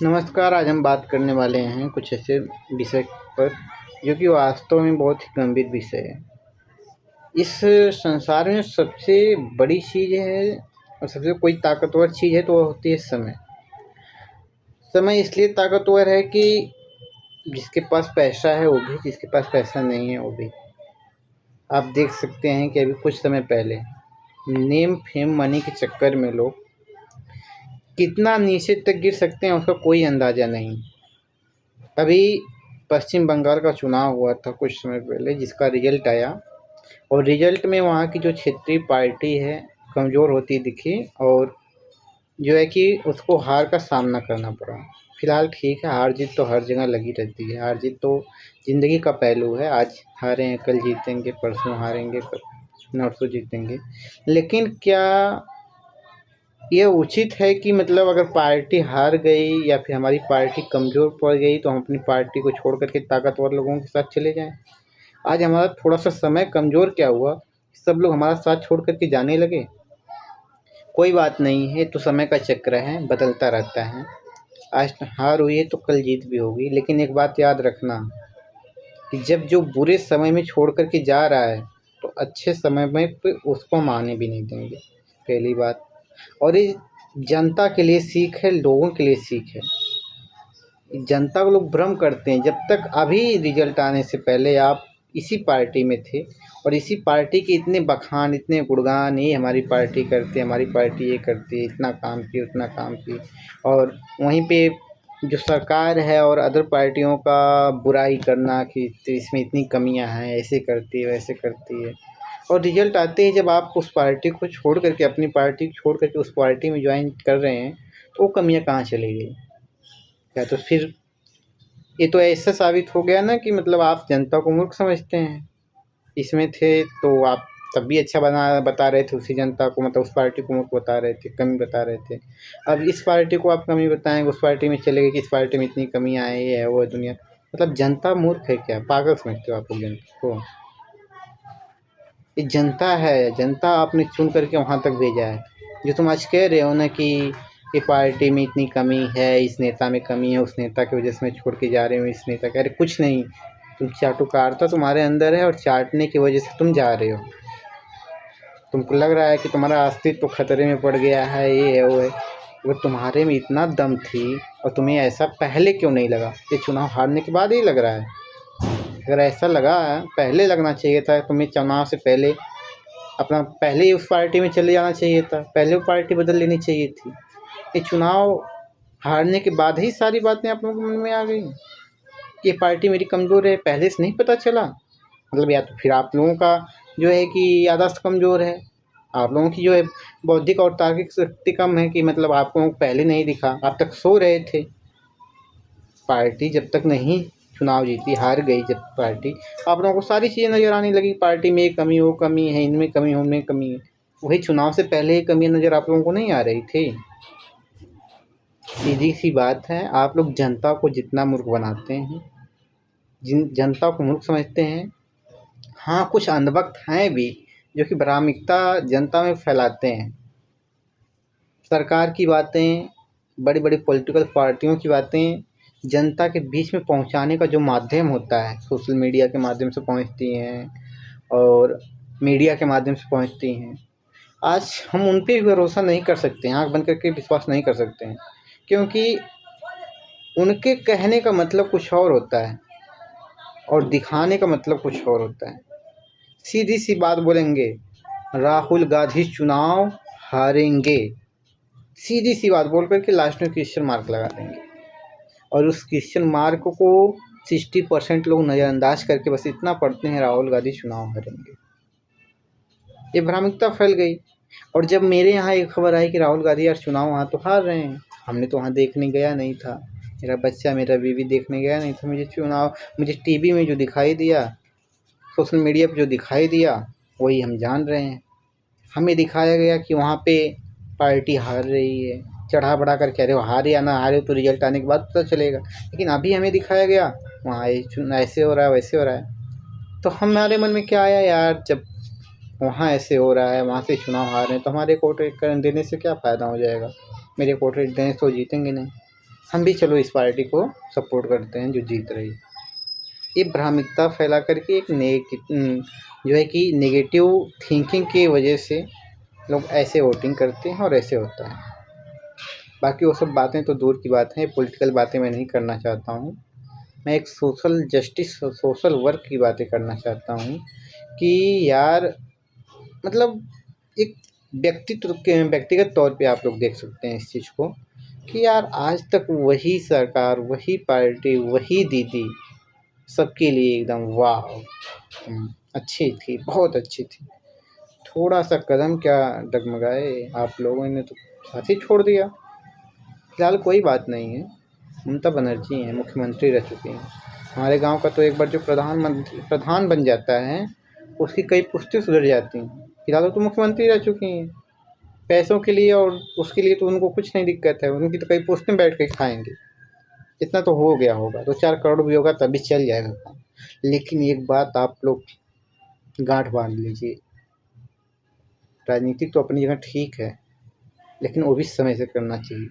नमस्कार। आज हम बात करने वाले हैं कुछ ऐसे विषय पर जो कि वास्तव में बहुत ही गंभीर विषय है। इस संसार में सबसे बड़ी चीज़ है और सबसे कोई ताकतवर चीज़ है तो वो होती है समय। समय इसलिए ताकतवर है कि जिसके पास पैसा है वो भी, जिसके पास पैसा नहीं है वो भी। आप देख सकते हैं कि अभी कुछ समय पहले नेम फेम मनी के चक्कर में लोग कितना नीचे तक गिर सकते हैं उसका कोई अंदाज़ा नहीं। अभी पश्चिम बंगाल का चुनाव हुआ था कुछ समय पहले, जिसका रिजल्ट आया और रिजल्ट में वहाँ की जो क्षेत्रीय पार्टी है कमज़ोर होती दिखी और जो है कि उसको हार का सामना करना पड़ा। फिलहाल ठीक है, हार जीत तो हर जगह लगी रहती है। हार जीत तो ज़िंदगी का पहलू है। आज हारे हैं, कल जीतेंगे, परसों हारेंगे, नरसों जीतेंगे। लेकिन क्या ये उचित है कि मतलब अगर पार्टी हार गई या फिर हमारी पार्टी कमज़ोर पड़ गई तो हम अपनी पार्टी को छोड़ कर के ताकतवर लोगों के साथ चले जाएं? आज हमारा थोड़ा-सा समय कमज़ोर क्या हुआ, सब लोग हमारा साथ छोड़ कर के जाने लगे? कोई बात नहीं है, तो समय का चक्र है, बदलता रहता है। आज हार हुई है तो कल जीत भी होगी। लेकिन एक बात याद रखना कि जब जो बुरे समय में छोड़ कर के जा रहा है, तो अच्छे समय में पे उसको हम आने भी नहीं देंगे, पहली बात। और ये जनता के लिए सीख है, लोगों के लिए सीख है। जनता को लोग भ्रम करते हैं। जब तक अभी रिजल्ट आने से पहले आप इसी पार्टी में थे और इसी पार्टी के इतने बखान, इतने गुणगान, ये हमारी पार्टी करती है, हमारी पार्टी ये करती है, इतना काम की, उतना काम की। और वहीं पे जो सरकार है और अदर पार्टियों का बुराई करना कि इसमें इतनी कमियां हैं, ऐसे करती है, वैसे करती है। और रिजल्ट आते ही जब आप उस पार्टी को छोड़ करके, अपनी पार्टी को छोड़ करके उस पार्टी में ज्वाइन कर रहे हैं, तो वो कमियां कहाँ चली गई? या तो फिर ये तो ऐसा साबित हो गया ना कि मतलब आप जनता को मूर्ख समझते हैं। इसमें थे तो आप तब भी अच्छा बता रहे थे उसी जनता को, मतलब उस पार्टी को मूर्ख बता रहे थे, कमी बता रहे थे। अब इस पार्टी को आप कमी बताएँगे, उस पार्टी में चले गए कि इस पार्टी में इतनी कमियाँ हैं, ये है, वो है, दुनिया। मतलब जनता मूर्ख है क्या? पागल समझते हो आप लोग जनता को? ये जनता है, जनता आपने चुन करके वहाँ तक भेजा है। जो तुम आज कह रहे हो ना कि ये पार्टी में इतनी कमी है, इस नेता में कमी है, उस नेता की वजह से मैं छोड़ के जा रही हूँ इस नेता का। अरे कुछ नहीं, तुम चाटुकारिता तुम्हारे अंदर है और चाटने की वजह से तुम जा रहे हो। तुमको लग रहा है कि तुम्हारा अस्तित्व तो खतरे में पड़ गया है, ये है, वो है। अगर तुम्हारे में इतना दम थी और तुम्हें ऐसा पहले क्यों नहीं लगा? ये चुनाव हारने के बाद ही लग रहा है। अगर ऐसा लगा पहले लगना चाहिए था, तुम्हें चुनाव से पहले अपना पहले ही उस पार्टी में चले जाना चाहिए था, पहले वो पार्टी बदल लेनी चाहिए थी। ये चुनाव हारने के बाद ही सारी बातें आप लोगों के मन में आ गई कि ये पार्टी मेरी कमज़ोर है, पहले से नहीं पता चला? मतलब या तो फिर आप लोगों का जो है कि याददाश्त कमज़ोर है, आप लोगों की जो है बौद्धिक और तार्किक शक्ति कम है कि मतलब आपको पहले नहीं दिखा, आप तक सो रहे थे। पार्टी जब तक नहीं चुनाव जीती, हार गई जब पार्टी, आप लोगों को सारी चीज़ें नज़र आने लगी, पार्टी में ये कमी, वो कमी है, इनमें कमी, उनमें कमी है। वही चुनाव से पहले ही कमियाँ नज़र आप लोगों को नहीं आ रही थी? सीधी सी बात है, आप लोग जनता को जितना मूर्ख बनाते हैं, जिन जनता को मूर्ख समझते हैं, हाँ, कुछ अंधभक्त हैं भी जो कि भ्रामिकता जनता में फैलाते हैं। सरकार की बातें, बड़ी-बड़ी पॉलिटिकल पार्टियों की बातें जनता के बीच में पहुंचाने का जो माध्यम होता है, सोशल मीडिया के माध्यम से पहुंचती हैं और मीडिया के माध्यम से पहुंचती हैं। आज हम उन पे भी भरोसा नहीं कर सकते हैं, आँख बंद करके विश्वास नहीं कर सकते हैं, क्योंकि उनके कहने का मतलब कुछ और होता है और दिखाने का मतलब कुछ और होता है। सीधी सी बात बोलेंगे, राहुल गांधी चुनाव हारेंगे, सीधी सी बात बोल कर के लास्ट में क्वेश्चन मार्क लगा देंगे और उस क्वेश्चन मार्क को 60% लोग नज़रअंदाज करके बस इतना पढ़ते हैं, राहुल गांधी चुनाव हारेंगे। ये भ्रामिकता फैल गई। और जब मेरे यहाँ एक खबर आई कि राहुल गांधी यार चुनाव वहाँ तो हार रहे हैं, हमने तो वहाँ देखने गया नहीं था, मेरा बच्चा, मेरा बीवी देखने गया नहीं था, मुझे टीवी में जो दिखाई दिया, सोशल मीडिया पे जो दिखाई दिया, वही हम जान रहे हैं। हमें दिखाया गया कि वहाँ पे पार्टी हार रही है, चढ़ा बढ़ा कर कह रहे हो, हारे या ना हारे तो रिजल्ट आने के बाद पता चलेगा। लेकिन अभी हमें दिखाया गया वहाँ ऐसे हो रहा है, वैसे हो रहा है। तो हमारे मन में क्या आया यार, जब वहाँ ऐसे हो रहा है, वहाँ से चुनाव हार रहे हैं, तो हमारे को वोट देने से क्या फ़ायदा हो जाएगा? मेरे को वोट देने से तो जीतेंगे नहीं। हम भी चलो इस पार्टी को सपोर्ट करते हैं जो जीत रही। ये भ्रामिकता फैला करके जो है कि नेगेटिव थिंकिंग की वजह से लोग ऐसे वोटिंग करते हैं और ऐसे होता है। बाकी वो सब बातें तो दूर की बात है, पॉलिटिकल बातें मैं नहीं करना चाहता हूँ। मैं एक सोशल जस्टिस, सोशल वर्क की बातें करना चाहता हूँ कि यार मतलब एक व्यक्तिगत तौर पे आप लोग देख सकते हैं इस चीज़ को कि यार आज तक वही सरकार, वही पार्टी, वही दीदी सबके लिए एकदम वाह अच्छी थी, बहुत अच्छी थी। थोड़ा सा कदम क्या डगमगाए, आप लोगों ने तो साथ ही छोड़ दिया। फिलहाल कोई बात नहीं है, ममता बनर्जी हैं, मुख्यमंत्री रह चुकी हैं। हमारे गांव का तो एक बार जो प्रधान बन जाता है उसकी कई पुश्तें सुधर जाती हैं। फिलहाल तो मुख्यमंत्री रह चुकी हैं, पैसों के लिए और उसके लिए तो उनको कुछ नहीं दिक्कत है, उनकी तो कई पुश्तें बैठ के खाएंगे। इतना तो हो गया होगा, 2-4 करोड़ भी होगा तभी चल जाएगा काम। लेकिन एक बात आप लोग गांठ बांध लीजिए, राजनीति तो अपनी जगह ठीक है लेकिन वो भी समय से करना चाहिए।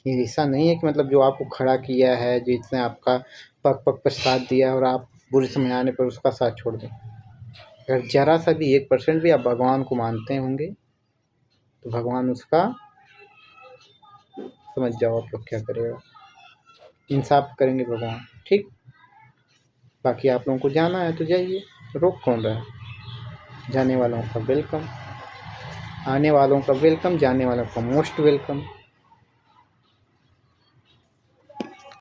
ये ऐसा नहीं है कि मतलब जो आपको खड़ा किया है, जिसने आपका पग पग पर साथ दिया और आप बुरे समय आने पर उसका साथ छोड़ दें। अगर ज़रा सा भी 1% भी आप भगवान को मानते होंगे तो भगवान उसका समझ जाओ आप लोग क्या करेगा, इंसाफ करेंगे भगवान। ठीक, बाकी आप लोगों को जाना है तो जाइए, रोक कौन रहा है। जाने वालों का वेलकम, आने वालों का वेलकम, जाने वालों का मोस्ट वेलकम।